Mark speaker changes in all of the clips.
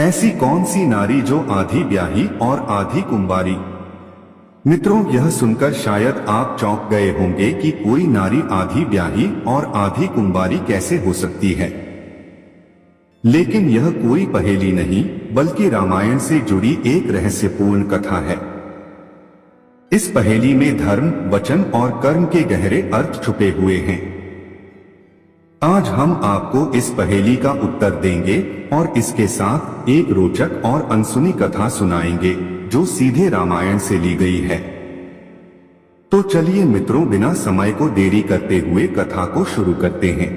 Speaker 1: ऐसी कौन सी नारी जो आधी ब्याही और आधी कुंवारी। मित्रों, यह सुनकर शायद आप चौंक गए होंगे कि कोई नारी आधी ब्याही और आधी कुंवारी कैसे हो सकती है। लेकिन यह कोई पहेली नहीं, बल्कि रामायण से जुड़ी एक रहस्यपूर्ण कथा है। इस पहेली में धर्म, वचन और कर्म के गहरे अर्थ छुपे हुए हैं। आज हम आपको इस पहेली का उत्तर देंगे और इसके साथ एक रोचक और अनसुनी कथा सुनाएंगे जो सीधे रामायण से ली गई है। तो चलिए मित्रों, बिना समय को देरी करते हुए कथा को शुरू करते हैं।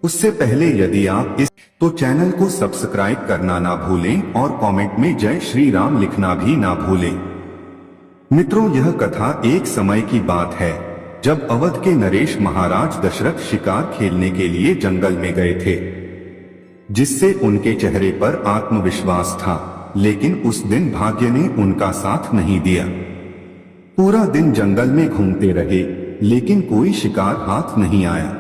Speaker 1: उससे पहले यदि आप तो चैनल को सब्सक्राइब करना ना भूलें और कमेंट में जय श्री राम लिखना भी ना भूलें। मित्रों, यह कथा एक समय की बात है जब अवध के नरेश महाराज दशरथ शिकार खेलने के लिए जंगल में गए थे, जिससे उनके चेहरे पर आत्मविश्वास था। लेकिन उस दिन भाग्य ने उनका साथ नहीं दिया। पूरा दिन जंगल में घूमते रहे, लेकिन कोई शिकार हाथ नहीं आया।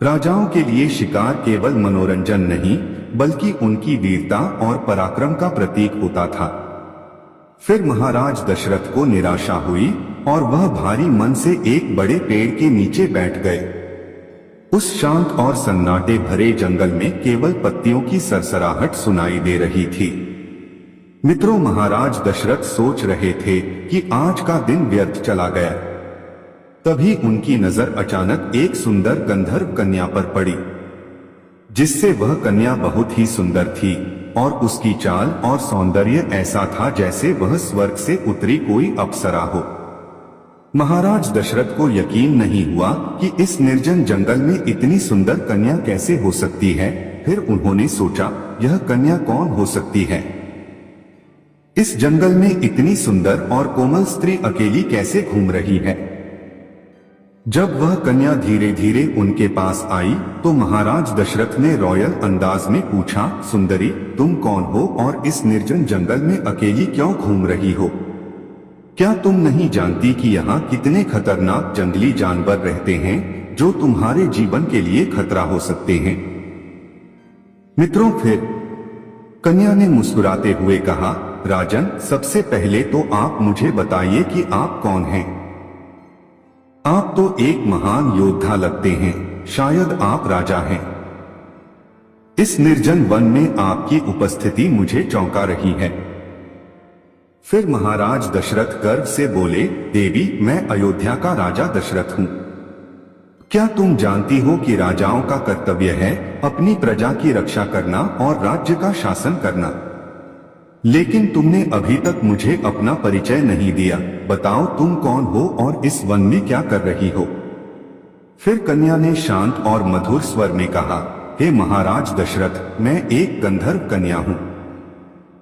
Speaker 1: राजाओं के लिए शिकार केवल मनोरंजन नहीं, बल्कि उनकी वीरता और पराक्रम का प्रतीक होता था। फिर महाराज दशरथ को निराशा हुई और वह भारी मन से एक बड़े पेड़ के नीचे बैठ गए। उस शांत और सन्नाटे भरे जंगल में केवल पत्तियों की सरसराहट सुनाई दे रही थी। मित्रों, महाराज दशरथ सोच रहे थे कि आज का दिन व्यर्थ चला गया। तभी उनकी नजर अचानक एक सुंदर गंधर्व कन्या पर पड़ी, जिससे वह कन्या बहुत ही सुंदर थी और उसकी चाल और सौंदर्य ऐसा था जैसे वह स्वर्ग से उतरी कोई अप्सरा हो। महाराज दशरथ को यकीन नहीं हुआ कि इस निर्जन जंगल में इतनी सुंदर कन्या कैसे हो सकती है। फिर उन्होंने सोचा, यह कन्या कौन हो सकती है? इस जंगल में इतनी सुंदर और कोमल स्त्री अकेली कैसे घूम रही है? जब वह कन्या धीरे धीरे उनके पास आई तो महाराज दशरथ ने रॉयल अंदाज में पूछा, सुंदरी, तुम कौन हो और इस निर्जन जंगल में अकेली क्यों घूम रही हो? क्या तुम नहीं जानती कि यहाँ कितने खतरनाक जंगली जानवर रहते हैं जो तुम्हारे जीवन के लिए खतरा हो सकते हैं? मित्रों, फिर कन्या ने मुस्कुराते हुए कहा, राजन, सबसे पहले तो आप मुझे बताइए कि आप कौन हैं? आप तो एक महान योद्धा लगते हैं, शायद आप राजा हैं। इस निर्जन वन में आपकी उपस्थिति मुझे चौंका रही है। फिर महाराज दशरथ गर्व से बोले, देवी, मैं अयोध्या का राजा दशरथ हूं। क्या तुम जानती हो कि राजाओं का कर्तव्य है अपनी प्रजा की रक्षा करना और राज्य का शासन करना? लेकिन तुमने अभी तक मुझे अपना परिचय नहीं दिया। बताओ, तुम कौन हो और इस वन में क्या कर रही हो? फिर कन्या ने शांत और मधुर स्वर में कहा, हे महाराज दशरथ, मैं एक गंधर्व कन्या हूँ।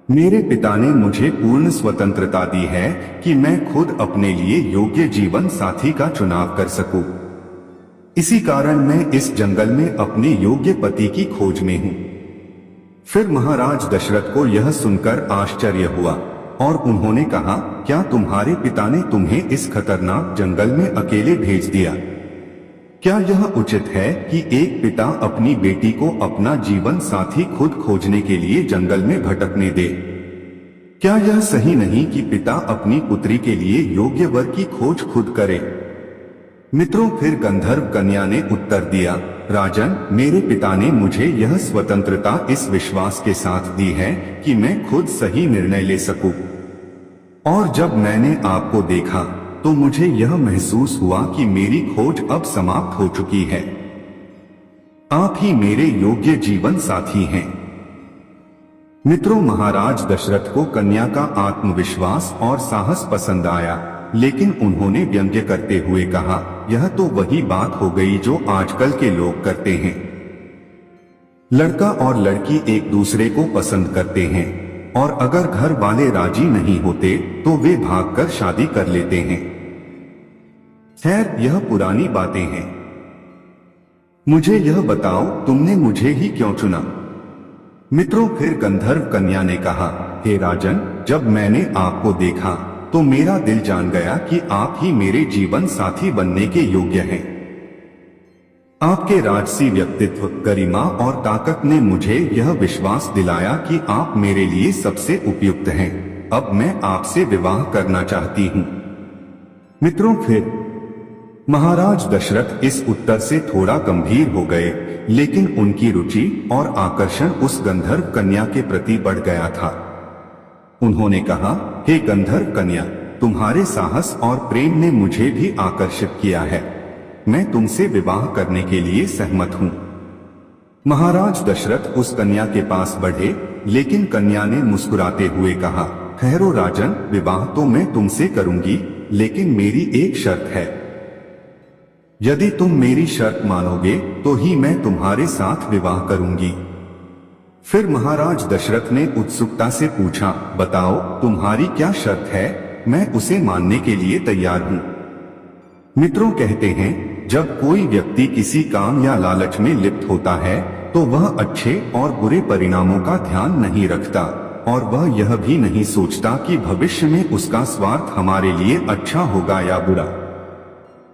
Speaker 1: मेरे पिता ने मुझे पूर्ण स्वतंत्रता दी है कि मैं खुद अपने लिए योग्य जीवन साथी का चुनाव कर सकूं। इसी कारण मैं इस जंगल में अपने योग्य पति की खोज में हूँ। फिर महाराज दशरथ को यह सुनकर आश्चर्य हुआ और उन्होंने कहा, क्या तुम्हारे पिता ने तुम्हें इस खतरनाक जंगल में अकेले भेज दिया? क्या यह उचित है कि एक पिता अपनी बेटी को अपना जीवन साथी खुद खोजने के लिए जंगल में भटकने दे? क्या यह सही नहीं कि पिता अपनी पुत्री के लिए योग्य वर की खोज खुद करे? मित्रों, फिर गंधर्व कन्या ने उत्तर दिया, राजन, मेरे पिता ने मुझे यह स्वतंत्रता इस विश्वास के साथ दी है कि मैं खुद सही निर्णय ले सकूं। और जब मैंने आपको देखा तो मुझे यह महसूस हुआ कि मेरी खोज अब समाप्त हो चुकी है। आप ही मेरे योग्य जीवन साथी हैं। मित्रों, महाराज दशरथ को कन्या का आत्मविश्वास और साहस पसंद आया, लेकिन उन्होंने व्यंग्य करते हुए कहा, यह तो वही बात हो गई जो आजकल के लोग करते हैं। लड़का और लड़की एक दूसरे को पसंद करते हैं और अगर घर वाले राजी नहीं होते तो वे भागकर शादी कर लेते हैं। खैर, यह पुरानी बातें हैं। मुझे यह बताओ, तुमने मुझे ही क्यों चुना? मित्रों, फिर गंधर्व कन्या ने कहा, हे राजन, जब मैंने आपको देखा तो मेरा दिल जान गया कि आप ही मेरे जीवन साथी बनने के योग्य हैं। आपके राजसी व्यक्तित्व, गरिमा और ताकत ने मुझे यह विश्वास दिलाया कि आप मेरे लिए सबसे उपयुक्त हैं। अब मैं आपसे विवाह करना चाहती हूँ। मित्रों, फिर महाराज दशरथ इस उत्तर से थोड़ा गंभीर हो गए, लेकिन उनकी रुचि और आकर्षण उस गंधर्व कन्या के प्रति बढ़ गया था। उन्होंने कहा, हे गंधर्व कन्या, तुम्हारे साहस और प्रेम ने मुझे भी आकर्षित किया है। मैं तुमसे विवाह करने के लिए सहमत हूँ। महाराज दशरथ उस कन्या के पास बढ़े, लेकिन कन्या ने मुस्कुराते हुए कहा, ठहरो राजन, विवाह तो मैं तुमसे करूंगी, लेकिन मेरी एक शर्त है। यदि तुम मेरी शर्त मानोगे तो ही मैं तुम्हारे साथ विवाह करूंगी। फिर महाराज दशरथ ने उत्सुकता से पूछा, बताओ तुम्हारी क्या शर्त है, मैं उसे मानने के लिए तैयार हूँ। मित्रों, कहते हैं जब कोई व्यक्ति किसी काम या लालच में लिप्त होता है तो वह अच्छे और बुरे परिणामों का ध्यान नहीं रखता, और वह यह भी नहीं सोचता कि भविष्य में उसका स्वार्थ हमारे लिए अच्छा होगा या बुरा।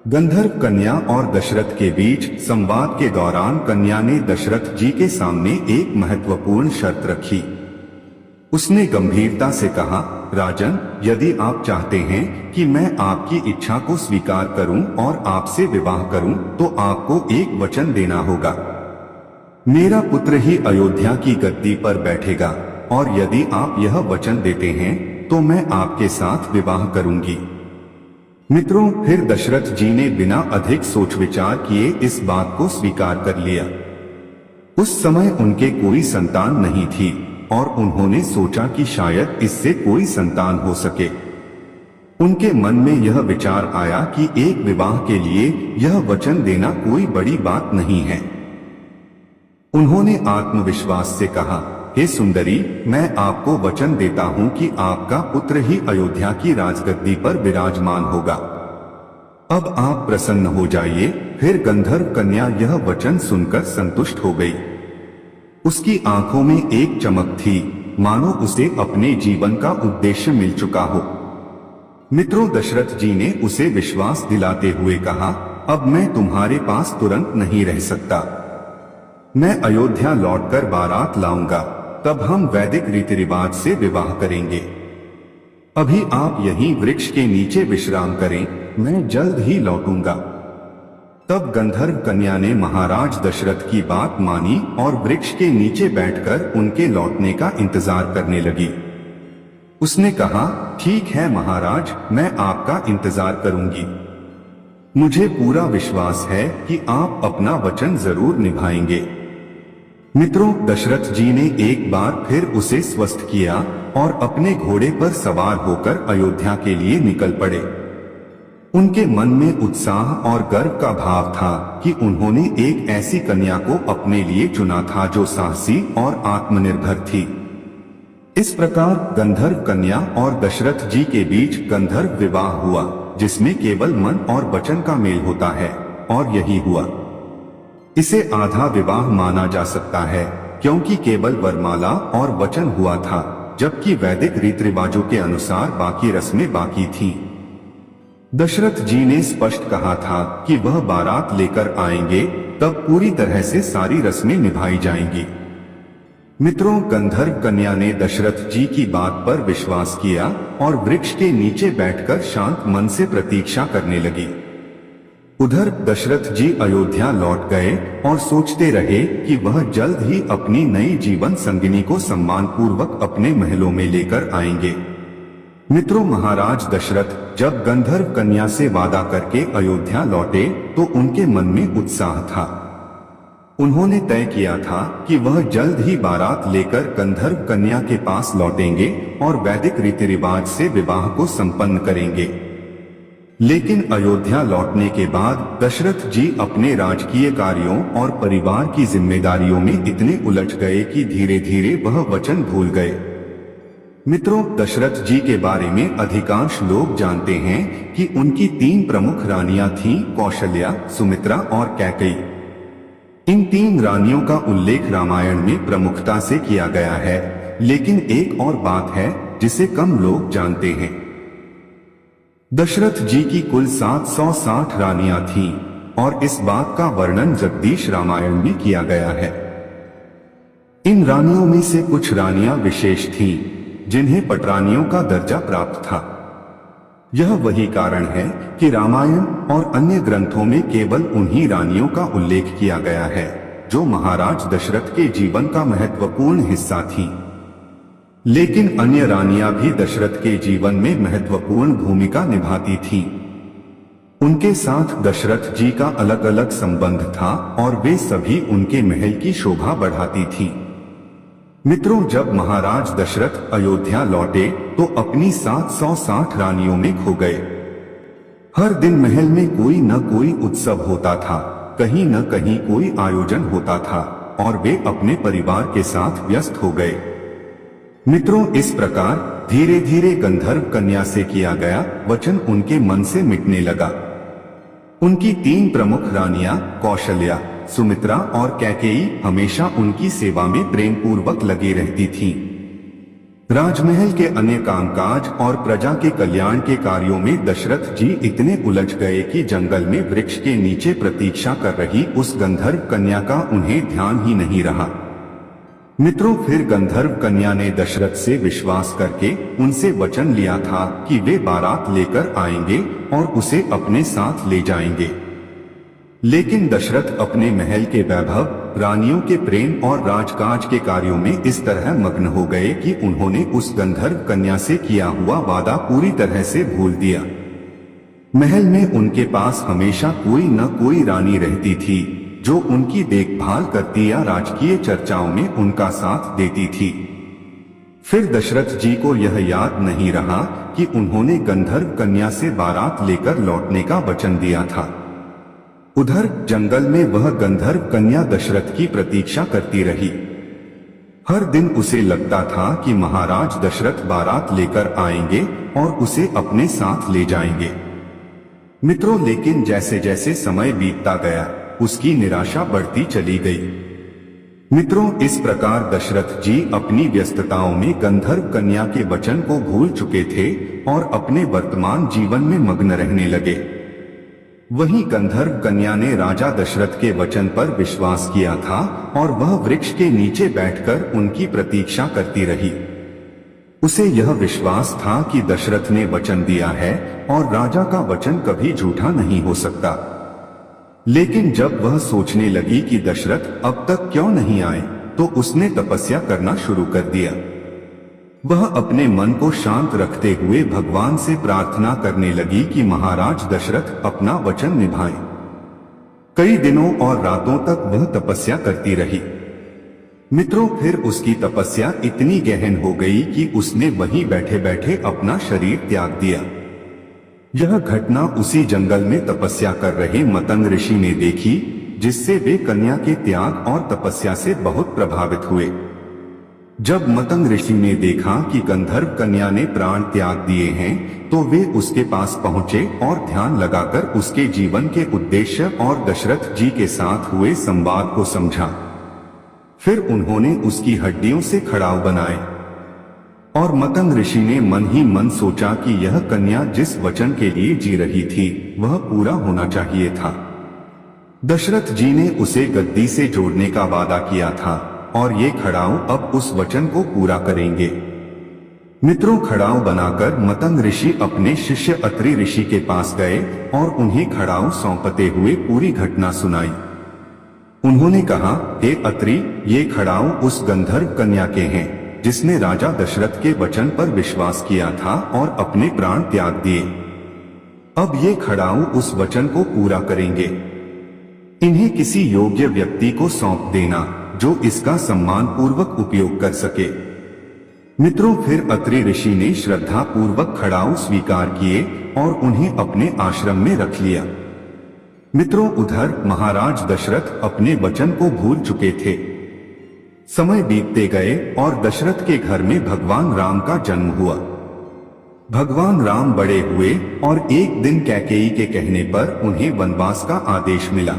Speaker 1: गंधर्व कन्या और दशरथ के बीच संवाद के दौरान कन्या ने दशरथ जी के सामने एक महत्वपूर्ण शर्त रखी। उसने गंभीरता से कहा, राजन, यदि आप चाहते हैं कि मैं आपकी इच्छा को स्वीकार करूं और आपसे विवाह करूं, तो आपको एक वचन देना होगा। मेरा पुत्र ही अयोध्या की गद्दी पर बैठेगा, और यदि आप यह वचन देते हैं तो मैं आपके साथ विवाह करूंगी। मित्रों, फिर दशरथ जी ने बिना अधिक सोच विचार किए इस बात को स्वीकार कर लिया। उस समय उनके कोई संतान नहीं थी और उन्होंने सोचा कि शायद इससे कोई संतान हो सके। उनके मन में यह विचार आया कि एक विवाह के लिए यह वचन देना कोई बड़ी बात नहीं है। उन्होंने आत्मविश्वास से कहा, हे सुंदरी, मैं आपको वचन देता हूं कि आपका पुत्र ही अयोध्या की राजगद्दी पर विराजमान होगा। अब आप प्रसन्न हो जाइए। फिर गंधर्व कन्या यह वचन सुनकर संतुष्ट हो गई। उसकी आंखों में एक चमक थी, मानो उसे अपने जीवन का उद्देश्य मिल चुका हो। मित्रों, दशरथ जी ने उसे विश्वास दिलाते हुए कहा, अब मैं तुम्हारे पास तुरंत नहीं रह सकता। मैं अयोध्या लौटकर बारात लाऊंगा, तब हम वैदिक रीति रिवाज से विवाह करेंगे। अभी आप यहीं वृक्ष के नीचे विश्राम करें, मैं जल्द ही लौटूंगा। तब गंधर्व कन्या ने महाराज दशरथ की बात मानी और वृक्ष के नीचे बैठकर उनके लौटने का इंतजार करने लगी। उसने कहा, ठीक है महाराज, मैं आपका इंतजार करूंगी। मुझे पूरा विश्वास है कि आप अपना वचन जरूर निभाएंगे। मित्रों, दशरथ जी ने एक बार फिर उसे स्वस्थ किया और अपने घोड़े पर सवार होकर अयोध्या के लिए निकल पड़े। उनके मन में उत्साह और गर्व का भाव था कि उन्होंने एक ऐसी कन्या को अपने लिए चुना था जो साहसी और आत्मनिर्भर थी। इस प्रकार गंधर्व कन्या और दशरथ जी के बीच गंधर्व विवाह हुआ, जिसमें केवल मन और वचन का मेल होता है, और यही हुआ। इसे आधा विवाह माना जा सकता है, क्योंकि केवल वरमाला और वचन हुआ था, जबकि वैदिक रीति रिवाजों के अनुसार बाकी रस्में बाकी थीं। दशरथ जी ने स्पष्ट कहा था कि वह बारात लेकर आएंगे, तब पूरी तरह से सारी रस्में निभाई जाएंगी। मित्रों, गंधर्व कन्या ने दशरथ जी की बात पर विश्वास किया और वृक्ष के नीचे बैठकर शांत मन से प्रतीक्षा करने लगी। उधर दशरथ जी अयोध्या लौट गए और सोचते रहे कि वह जल्द ही अपनी नई जीवन संगिनी को सम्मान पूर्वक अपने महलों में लेकर आएंगे। मित्रों, महाराज दशरथ जब गंधर्व कन्या से वादा करके अयोध्या लौटे तो उनके मन में उत्साह था। उन्होंने तय किया था कि वह जल्द ही बारात लेकर गंधर्व कन्या के पास लौटेंगे और वैदिक रीति रिवाज से विवाह को संपन्न करेंगे। लेकिन अयोध्या लौटने के बाद दशरथ जी अपने राजकीय कार्यों और परिवार की जिम्मेदारियों में इतने उलझ गए कि धीरे धीरे वह वचन भूल गए। मित्रों, दशरथ जी के बारे में अधिकांश लोग जानते हैं कि उनकी 3 प्रमुख रानियां थीं, कौशल्या, सुमित्रा और कैकेयी। इन 3 रानियों का उल्लेख रामायण में प्रमुखता से किया गया है, लेकिन एक और बात है जिसे कम लोग जानते हैं। दशरथ जी की कुल 760 रानियां थीं, और इस बात का वर्णन जगदीश रामायण में किया गया है। इन रानियों में से कुछ रानियां विशेष थीं, जिन्हें पटरानियों का दर्जा प्राप्त था। यह वही कारण है कि रामायण और अन्य ग्रंथों में केवल उन्हीं रानियों का उल्लेख किया गया है जो महाराज दशरथ के जीवन का महत्वपूर्ण हिस्सा थीं। लेकिन अन्य रानियां भी दशरथ के जीवन में महत्वपूर्ण भूमिका निभाती थीं। उनके साथ दशरथ जी का अलग अलग संबंध था और वे सभी उनके महल की शोभा बढ़ाती थीं। मित्रों, जब महाराज दशरथ अयोध्या लौटे तो अपनी 760 रानियों में खो गए। हर दिन महल में कोई न कोई उत्सव होता था, कहीं न कहीं कोई आयोजन होता था और वे अपने परिवार के साथ व्यस्त हो गए। मित्रों, इस प्रकार धीरे धीरे गंधर्व कन्या से किया गया वचन उनके मन से मिटने लगा। उनकी 3 प्रमुख रानियां कौशल्या, सुमित्रा और कैकेयी हमेशा उनकी सेवा में प्रेम पूर्वक लगी रहती थीं। राजमहल के अन्य कामकाज और प्रजा के कल्याण के कार्यों में दशरथ जी इतने उलझ गए कि जंगल में वृक्ष के नीचे प्रतीक्षा कर रही उस गंधर्व कन्या का उन्हें ध्यान ही नहीं रहा। मित्रों, फिर गंधर्व कन्या ने दशरथ से विश्वास करके उनसे वचन लिया था कि वे बारात लेकर आएंगे और उसे अपने साथ ले जाएंगे। लेकिन दशरथ अपने महल के वैभव, रानियों के प्रेम और राजकाज के कार्यों में इस तरह मग्न हो गए कि उन्होंने उस गंधर्व कन्या से किया हुआ वादा पूरी तरह से भूल दिया। महल में उनके पास हमेशा कोई न कोई रानी रहती थी जो उनकी देखभाल करती या राजकीय चर्चाओं में उनका साथ देती थी। फिर दशरथ जी को यह याद नहीं रहा कि उन्होंने गंधर्व कन्या से बारात लेकर लौटने का वचन दिया था। उधर जंगल में वह गंधर्व कन्या दशरथ की प्रतीक्षा करती रही। हर दिन उसे लगता था कि महाराज दशरथ बारात लेकर आएंगे और उसे अपने साथ ले जाएंगे। मित्रों, लेकिन जैसे जैसे समय बीतता गया उसकी निराशा बढ़ती चली गई। मित्रों, इस प्रकार दशरथ जी अपनी व्यस्तताओं में गंधर्व कन्या के वचन को भूल चुके थे और अपने वर्तमान जीवन में मग्न रहने लगे। वहीं गंधर्व कन्या ने राजा दशरथ के वचन पर विश्वास किया था और वह वृक्ष के नीचे बैठकर उनकी प्रतीक्षा करती रही। उसे यह विश्वास था कि दशरथ ने वचन दिया है और राजा का वचन कभी झूठा नहीं हो सकता। लेकिन जब वह सोचने लगी कि दशरथ अब तक क्यों नहीं आए, तो उसने तपस्या करना शुरू कर दिया। वह अपने मन को शांत रखते हुए भगवान से प्रार्थना करने लगी कि महाराज दशरथ अपना वचन निभाएं। कई दिनों और रातों तक वह तपस्या करती रही। मित्रों, फिर उसकी तपस्या इतनी गहन हो गई कि उसने वहीं बैठे बैठे अपना शरीर त्याग दिया। यह घटना उसी जंगल में तपस्या कर रहे मतंग ऋषि ने देखी, जिससे वे कन्या के त्याग और तपस्या से बहुत प्रभावित हुए। जब मतंग ऋषि ने देखा कि गंधर्व कन्या ने प्राण त्याग दिए हैं, तो वे उसके पास पहुंचे और ध्यान लगाकर उसके जीवन के उद्देश्य और दशरथ जी के साथ हुए संवाद को समझा। फिर उन्होंने उसकी हड्डियों से खड़ाव बनाए और मतंग ऋषि ने मन ही मन सोचा कि यह कन्या जिस वचन के लिए जी रही थी वह पूरा होना चाहिए था। दशरथ जी ने उसे गद्दी से जोड़ने का वादा किया था और ये खड़ाव अब उस वचन को पूरा करेंगे। मित्रों, खड़ाव बनाकर मतंग ऋषि अपने शिष्य अत्रि ऋषि के पास गए और उन्हें खड़ाव सौंपते हुए पूरी घटना सुनाई। उन्होंने कहा, हे अत्रि, ये खड़ाव उस गंधर्व कन्या के हैं जिसने राजा दशरथ के वचन पर विश्वास किया था और अपने प्राण त्याग दिए। अब ये खड़ाऊ उस वचन को पूरा करेंगे। इन्हें किसी योग्य व्यक्ति को सौंप देना जो इसका सम्मान पूर्वक उपयोग कर सके। मित्रों, फिर अत्रि ऋषि ने श्रद्धा पूर्वक खड़ाऊ स्वीकार किए और उन्हें अपने आश्रम में रख लिया। मित्रों, उधर महाराज दशरथ अपने वचन को भूल चुके थे। समय बीतते गए और दशरथ के घर में भगवान राम का जन्म हुआ। भगवान राम बड़े हुए और एक दिन कैकेयी के कहने पर उन्हें वनवास का आदेश मिला।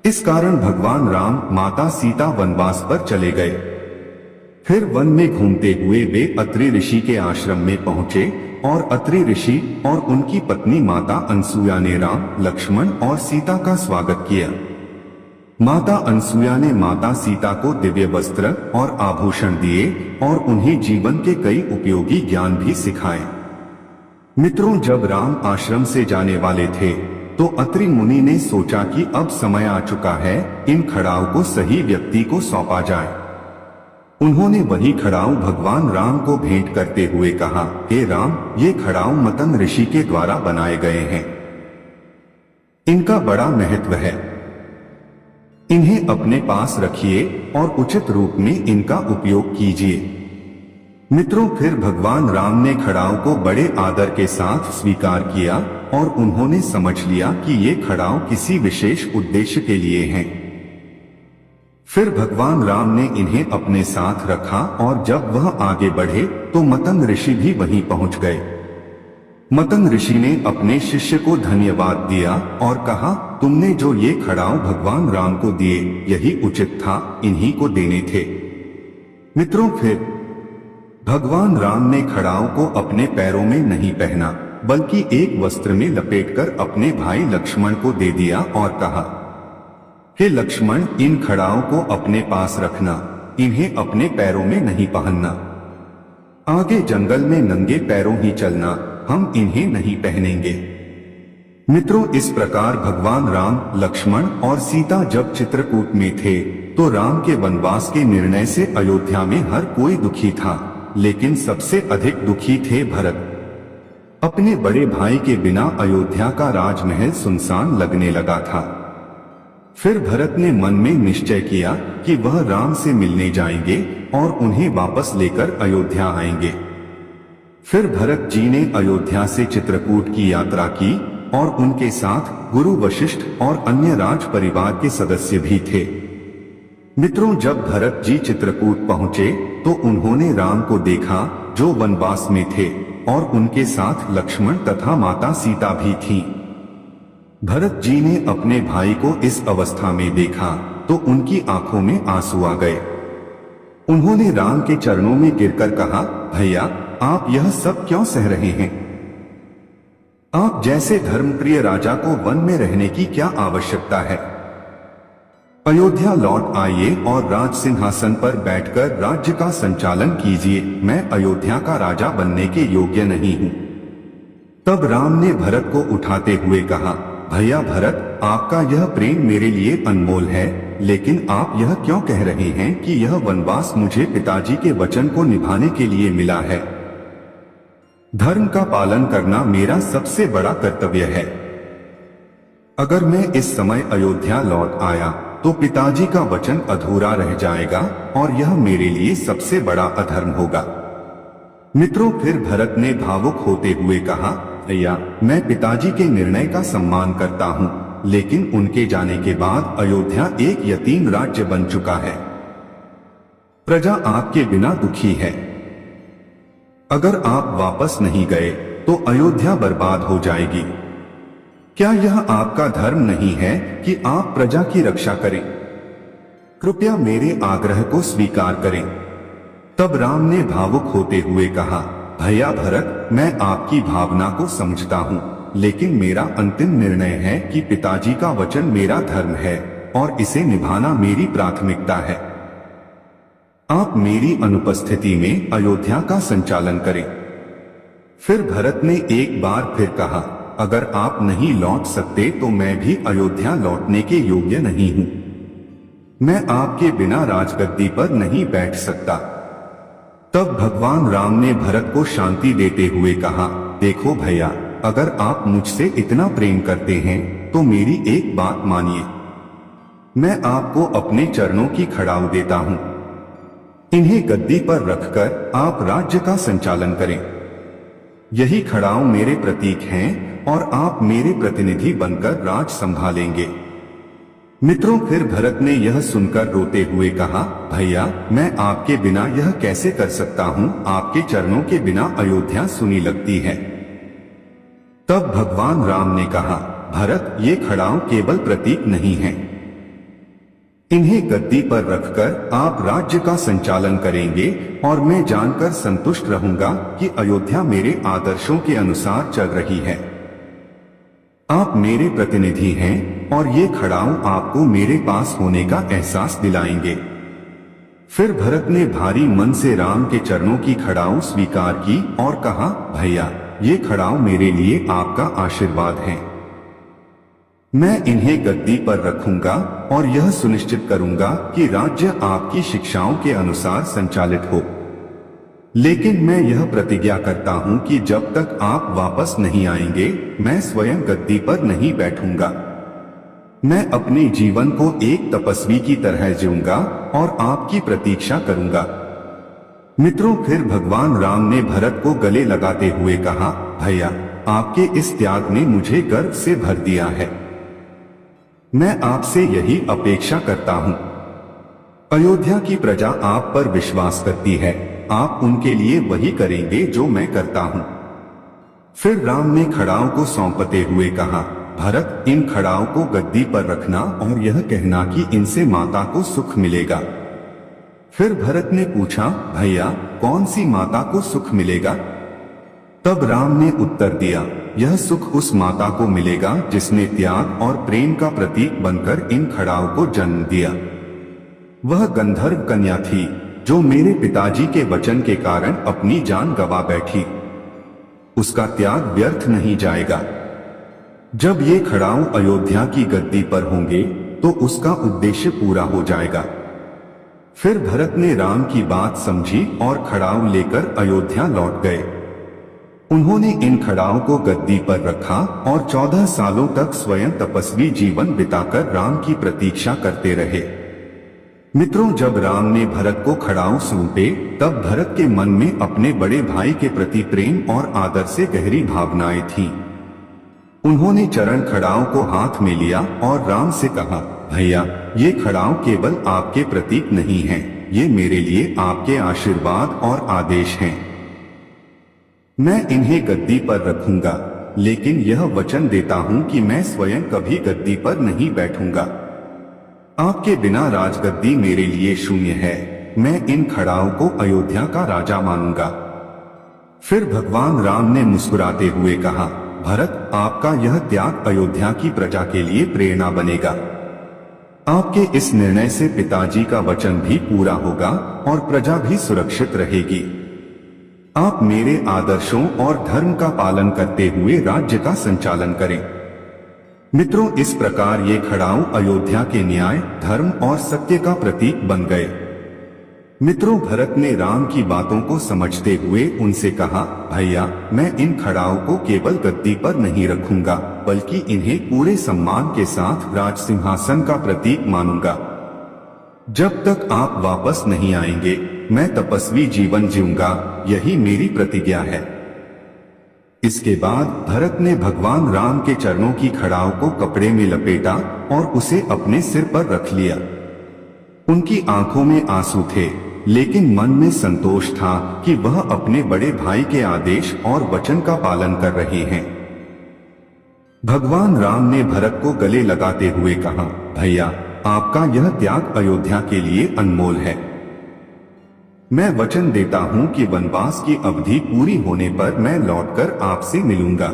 Speaker 1: इस कारण भगवान राम माता सीता वनवास पर चले गए। फिर वन में घूमते हुए वे अत्रि ऋषि के आश्रम में पहुंचे और अत्रि ऋषि और उनकी पत्नी माता अनसुया ने राम, लक्ष्मण और सीता का स्वागत किया। माता अनसुया ने माता सीता को दिव्य वस्त्र और आभूषण दिए और उन्हें जीवन के कई उपयोगी ज्ञान भी सिखाए। मित्रों, जब राम आश्रम से जाने वाले थे तो अत्रि मुनि ने सोचा कि अब समय आ चुका है, इन खड़ाऊ को सही व्यक्ति को सौंपा जाए। उन्होंने वही खड़ाऊ भगवान राम को भेंट करते हुए कहा, हे राम, ये खड़ाऊ मतंग ऋषि के द्वारा बनाए गए हैं। इनका बड़ा महत्व है। इन्हें अपने पास रखिए और उचित रूप में इनका उपयोग कीजिए। मित्रों, फिर भगवान राम ने खड़ाऊ को बड़े आदर के साथ स्वीकार किया और उन्होंने समझ लिया कि ये खड़ाऊ किसी विशेष उद्देश्य के लिए हैं। फिर भगवान राम ने इन्हें अपने साथ रखा और जब वह आगे बढ़े तो मतंग ऋषि भी वहीं पहुंच गए। मतंग ऋषि ने अपने शिष्य को धन्यवाद दिया और कहा, तुमने जो ये खड़ाऊ भगवान राम को दिए, यही उचित था, इन्हीं को देने थे। मित्रों, फिर भगवान राम ने खड़ाऊ को अपने पैरों में नहीं पहना, बल्कि एक वस्त्र में लपेटकर अपने भाई लक्ष्मण को दे दिया और कहा, हे लक्ष्मण, इन खड़ाओं को अपने पास रखना, इन्हें अपने पैरों में नहीं पहनना। आगे जंगल में नंगे पैरों ही चलना, हम इन्हें नहीं पहनेंगे। मित्रों, इस प्रकार भगवान राम, लक्ष्मण और सीता जब चित्रकूट में थे तो राम के वनवास के निर्णय से अयोध्या में हर कोई दुखी था, लेकिन सबसे अधिक दुखी थे भरत। अपने बड़े भाई के बिना अयोध्या का राजमहल सुनसान लगने लगा था। फिर भरत ने मन में निश्चय किया कि वह राम से मिलने जाएंगे और उन्हें वापस लेकर अयोध्या आएंगे। फिर भरत जी ने अयोध्या से चित्रकूट की यात्रा की और उनके साथ गुरु वशिष्ठ और अन्य राज परिवार के सदस्य भी थे। मित्रों, जब भरत जी चित्रकूट पहुंचे तो उन्होंने राम को देखा जो वनवास में थे और उनके साथ लक्ष्मण तथा माता सीता भी थीं। भरत जी ने अपने भाई को इस अवस्था में देखा तो उनकी आंखों में आंसू आ गए। उन्होंने राम के चरणों में गिरकर कहा, भैया, आप यह सब क्यों सह रहे हैं? आप जैसे धर्मप्रिय राजा को वन में रहने की क्या आवश्यकता है? अयोध्या लौट आइए और राज सिंहासन पर बैठकर राज्य का संचालन कीजिए। मैं अयोध्या का राजा बनने के योग्य नहीं हूँ। तब राम ने भरत को उठाते हुए कहा, भैया भरत, आपका यह प्रेम मेरे लिए अनमोल है, लेकिन आप यह क्यों कह रहे हैं कि यह वनवास मुझे पिताजी के वचन को निभाने के लिए मिला है? धर्म का पालन करना मेरा सबसे बड़ा कर्तव्य है। अगर मैं इस समय अयोध्या लौट आया तो पिताजी का वचन अधूरा रह जाएगा और यह मेरे लिए सबसे बड़ा अधर्म होगा। मित्रों, फिर भरत ने भावुक होते हुए कहा, भैया, मैं पिताजी के निर्णय का सम्मान करता हूँ, लेकिन उनके जाने के बाद अयोध्या एक यतीम राज्य बन चुका है। प्रजा आपके बिना दुखी है। अगर आप वापस नहीं गए तो अयोध्या बर्बाद हो जाएगी। क्या यह आपका धर्म नहीं है कि आप प्रजा की रक्षा करें? कृपया मेरे आग्रह को स्वीकार करें। तब राम ने भावुक होते हुए कहा, भैया भरत, मैं आपकी भावना को समझता हूँ, लेकिन मेरा अंतिम निर्णय है कि पिताजी का वचन मेरा धर्म है और इसे निभाना मेरी प्राथमिकता है। आप मेरी अनुपस्थिति में अयोध्या का संचालन करें। फिर भरत ने एक बार फिर कहा, अगर आप नहीं लौट सकते तो मैं भी अयोध्या लौटने के योग्य नहीं हूं। मैं आपके बिना राजगद्दी पर नहीं बैठ सकता। तब भगवान राम ने भरत को शांति देते हुए कहा, देखो भैया, अगर आप मुझसे इतना प्रेम करते हैं तो मेरी एक बात मानिए। मैं आपको अपने चरणों की खड़ाऊ देता हूं। इन्हें गद्दी पर रखकर आप राज्य का संचालन करें। यही खड़ाऊ मेरे प्रतीक हैं और आप मेरे प्रतिनिधि बनकर राज संभालेंगे। मित्रों, फिर भरत ने यह सुनकर रोते हुए कहा, भैया, मैं आपके बिना यह कैसे कर सकता हूँ? आपके चरणों के बिना अयोध्या सुनी लगती है। तब भगवान राम ने कहा, भरत, ये खड़ाऊ केवल प्रतीक नहीं है। इन्हें गद्दी पर रखकर आप राज्य का संचालन करेंगे और मैं जानकर संतुष्ट रहूंगा कि अयोध्या मेरे आदर्शों के अनुसार चल रही है। आप मेरे प्रतिनिधि हैं और ये खड़ाऊ आपको मेरे पास होने का एहसास दिलाएंगे। फिर भरत ने भारी मन से राम के चरणों की खड़ाऊ स्वीकार की और कहा, भैया, ये खड़ाऊ मेरे लिए आपका आशीर्वाद है। मैं इन्हें गद्दी पर रखूंगा और यह सुनिश्चित करूंगा कि राज्य आपकी शिक्षाओं के अनुसार संचालित हो। लेकिन मैं यह प्रतिज्ञा करता हूं कि जब तक आप वापस नहीं आएंगे, मैं स्वयं गद्दी पर नहीं बैठूंगा। मैं अपने जीवन को एक तपस्वी की तरह जीऊंगा और आपकी प्रतीक्षा करूंगा। मित्रों, फिर भगवान राम ने भरत को गले लगाते हुए कहा, भैया, आपके इस त्याग ने मुझे गर्व से भर दिया है। मैं आपसे यही अपेक्षा करता हूं। अयोध्या की प्रजा आप पर विश्वास करती है, आप उनके लिए वही करेंगे जो मैं करता हूं। फिर राम ने खड़ाऊ को सौंपते हुए कहा, भरत, इन खड़ाऊ को गद्दी पर रखना और यह कहना कि इनसे माता को सुख मिलेगा। फिर भरत ने पूछा, भैया, कौन सी माता को सुख मिलेगा? तब राम ने उत्तर दिया, यह सुख उस माता को मिलेगा जिसने त्याग और प्रेम का प्रतीक बनकर इन खड़ाऊ को जन्म दिया। वह गंधर्व कन्या थी जो मेरे पिताजी के वचन के कारण अपनी जान गंवा बैठी। उसका त्याग व्यर्थ नहीं जाएगा। जब ये खड़ाऊ अयोध्या की गद्दी पर होंगे तो उसका उद्देश्य पूरा हो जाएगा। फिर भरत ने राम की बात समझी और खड़ाऊ लेकर अयोध्या लौट गए। उन्होंने इन खड़ाओं को गद्दी पर रखा और 14 सालों तक स्वयं तपस्वी जीवन बिताकर राम की प्रतीक्षा करते रहे। मित्रों, जब राम ने भरत को खड़ाऊ सौंपे, तब भरत के मन में अपने बड़े भाई के प्रति प्रेम और आदर से गहरी भावनाएं थीं। उन्होंने चरण खड़ाऊ को हाथ में लिया और राम से कहा, भैया, ये खड़ाऊ केवल आपके प्रतीक नहीं हैं, ये मेरे लिए आपके आशीर्वाद और आदेश हैं। मैं इन्हें गद्दी पर रखूंगा, लेकिन यह वचन देता हूं कि मैं स्वयं कभी गद्दी पर नहीं बैठूंगा। आपके बिना राजगद्दी मेरे लिए शून्य है। मैं इन खड़ाओं को अयोध्या का राजा मानूंगा। फिर भगवान राम ने मुस्कुराते हुए कहा, भरत, आपका यह त्याग अयोध्या की प्रजा के लिए प्रेरणा बनेगा। आपके इस निर्णय से पिताजी का वचन भी पूरा होगा और प्रजा भी सुरक्षित रहेगी। आप मेरे आदर्शों और धर्म का पालन करते हुए राज्य का संचालन करें। मित्रों, इस प्रकार ये खड़ाऊ अयोध्या के न्याय, धर्म और सत्य का प्रतीक बन गए। मित्रों, भरत ने राम की बातों को समझते हुए उनसे कहा, भैया, मैं इन खड़ाओं को केवल गद्दी पर नहीं रखूंगा, बल्कि इन्हें पूरे सम्मान के साथ राज सिंहासन का प्रतीक मानूंगा। जब तक आप वापस नहीं आएंगे, मैं तपस्वी जीवन जीऊंगा, यही मेरी प्रतिज्ञा है। इसके बाद भरत ने भगवान राम के चरणों की खड़ाओं को कपड़े में लपेटा और उसे अपने सिर पर रख लिया। उनकी आंखों में आंसू थे, लेकिन मन में संतोष था कि वह अपने बड़े भाई के आदेश और वचन का पालन कर रहे हैं। भगवान राम ने भरत को गले लगाते हुए कहा, भैया, आपका यह त्याग अयोध्या के लिए अनमोल है। मैं वचन देता हूं कि वनवास की अवधि पूरी होने पर मैं लौटकर आपसे मिलूंगा।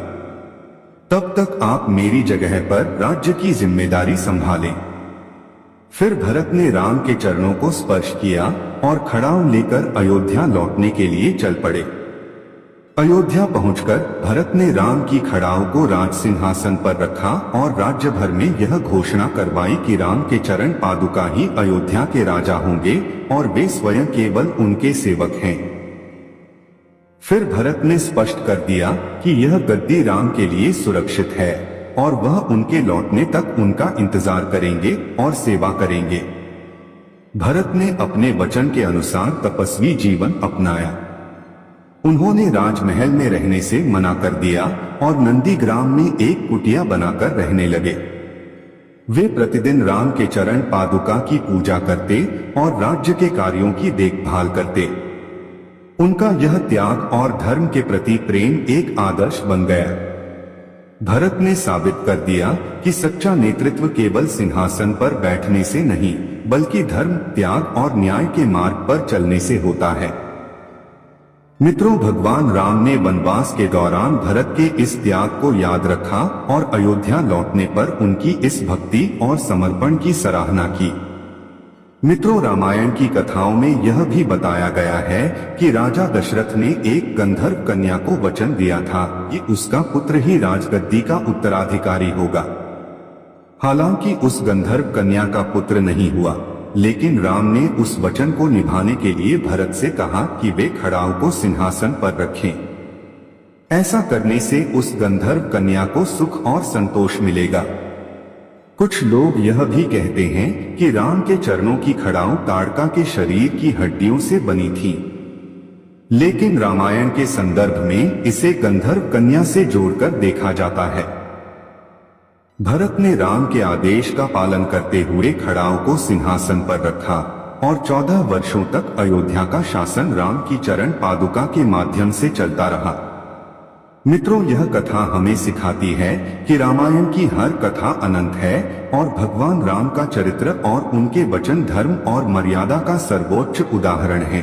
Speaker 1: तब तक आप मेरी जगह पर राज्य की जिम्मेदारी संभालें। फिर भरत ने राम के चरणों को स्पर्श किया और खड़ाऊ लेकर अयोध्या लौटने के लिए चल पड़े। अयोध्या पहुंचकर भरत ने राम की खड़ाऊ को राज सिंहासन पर रखा और राज्य भर में यह घोषणा करवाई कि राम के चरण पादुका ही अयोध्या के राजा होंगे और वे स्वयं केवल उनके सेवक हैं। फिर भरत ने स्पष्ट कर दिया कि यह गद्दी राम के लिए सुरक्षित है और वह उनके लौटने तक उनका इंतजार करेंगे और सेवा करेंगे। भरत ने अपने वचन के अनुसार तपस्वी जीवन अपनाया। उन्होंने राजमहल में रहने से मना कर दिया और नंदीग्राम में एक कुटिया बनाकर रहने लगे। वे प्रतिदिन राम के चरण पादुका की पूजा करते और राज्य के कार्यों की देखभाल करते। उनका यह त्याग और धर्म के प्रति प्रेम एक आदर्श बन गया। भरत ने साबित कर दिया कि सच्चा नेतृत्व केवल सिंहासन पर बैठने से नहीं, बल्कि धर्म, त्याग और न्याय के मार्ग पर चलने से होता है। मित्रों, भगवान राम ने वनवास के दौरान भरत के इस त्याग को याद रखा और अयोध्या लौटने पर उनकी इस भक्ति और समर्पण की सराहना की। मित्रों, रामायण की कथाओं में यह भी बताया गया है कि राजा दशरथ ने एक गंधर्व कन्या को वचन दिया था कि उसका पुत्र ही राजगद्दी का उत्तराधिकारी होगा। हालांकि उस गंधर्व कन्या का पुत्र नहीं हुआ, लेकिन राम ने उस वचन को निभाने के लिए भरत से कहा कि वे खड़ाऊ को सिंहासन पर रखें। ऐसा करने से उस गंधर्व कन्या को सुख और संतोष मिलेगा। कुछ लोग यह भी कहते हैं कि राम के चरणों की खड़ाऊ ताड़का के शरीर की हड्डियों से बनी थी, लेकिन रामायण के संदर्भ में इसे गंधर्व कन्या से जोड़कर देखा जाता है। भरत ने राम के आदेश का पालन करते हुए खड़ाऊ को सिंहासन पर रखा और 14 वर्षों तक अयोध्या का शासन राम की चरण पादुका के माध्यम से चलता रहा। मित्रों, यह कथा हमें सिखाती है कि रामायण की हर कथा अनंत है और भगवान राम का चरित्र और उनके वचन धर्म और मर्यादा का सर्वोच्च उदाहरण है।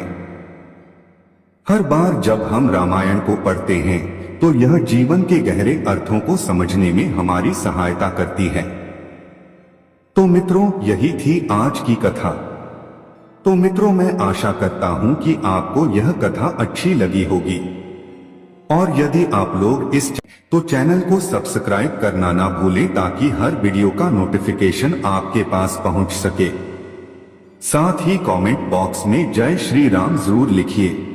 Speaker 1: हर बार जब हम रामायण को पढ़ते हैं तो यह जीवन के गहरे अर्थों को समझने में हमारी सहायता करती है। तो मित्रों, यही थी आज की कथा। तो मित्रों, मैं आशा करता हूं कि आपको यह कथा अच्छी लगी होगी, और यदि आप लोग तो चैनल को सब्सक्राइब करना ना भूलें ताकि हर वीडियो का नोटिफिकेशन आपके पास पहुंच सके। साथ ही कमेंट बॉक्स में जय श्री राम जरूर लिखिए।